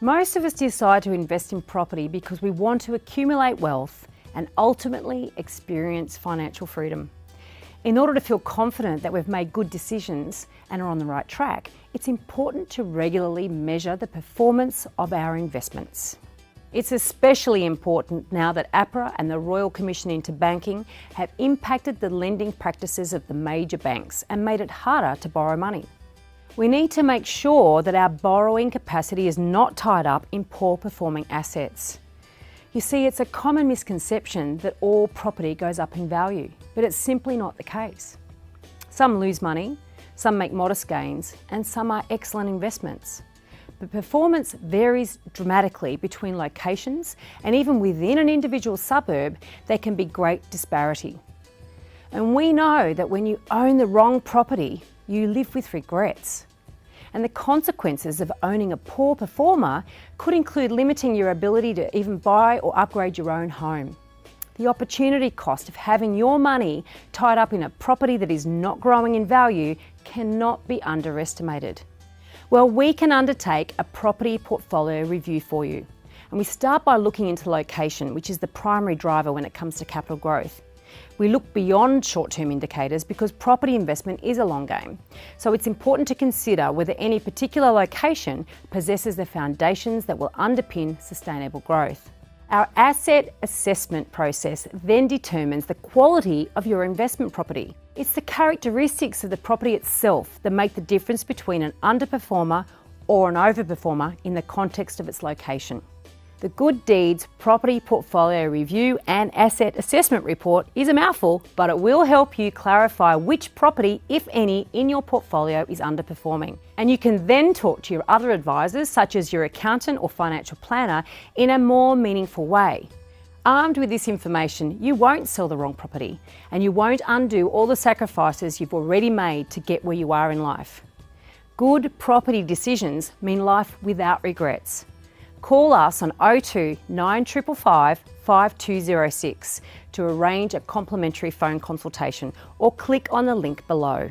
Most of us decide to invest in property because we want to accumulate wealth and ultimately experience financial freedom. In order to feel confident that we've made good decisions and are on the right track, it's important to regularly measure the performance of our investments. It's especially important now that APRA and the Royal Commission into Banking have impacted the lending practices of the major banks and made it harder to borrow money. We need to make sure that our borrowing capacity is not tied up in poor performing assets. You see, it's a common misconception that all property goes up in value, but it's simply not the case. Some lose money, some make modest gains, and some are excellent investments. But performance varies dramatically between locations, and even within an individual suburb, there can be great disparity. And we know that when you own the wrong property, you live with regrets. And the consequences of owning a poor performer could include limiting your ability to even buy or upgrade your own home. The opportunity cost of having your money tied up in a property that is not growing in value cannot be underestimated. Well, we can undertake a property portfolio review for you. And we start by looking into location, which is the primary driver when it comes to capital growth. We look beyond short-term indicators because property investment is a long game. So it's important to consider whether any particular location possesses the foundations that will underpin sustainable growth. Our asset assessment process then determines the quality of your investment property. It's the characteristics of the property itself that make the difference between an underperformer or an overperformer in the context of its location. The Good Deeds Property Portfolio Review and Asset Assessment Report is a mouthful, but it will help you clarify which property, if any, in your portfolio is underperforming. And you can then talk to your other advisors, such as your accountant or financial planner, in a more meaningful way. Armed with this information, you won't sell the wrong property, and you won't undo all the sacrifices you've already made to get where you are in life. Good property decisions mean life without regrets. Call us on 02 9555 5206 to arrange a complimentary phone consultation or click on the link below.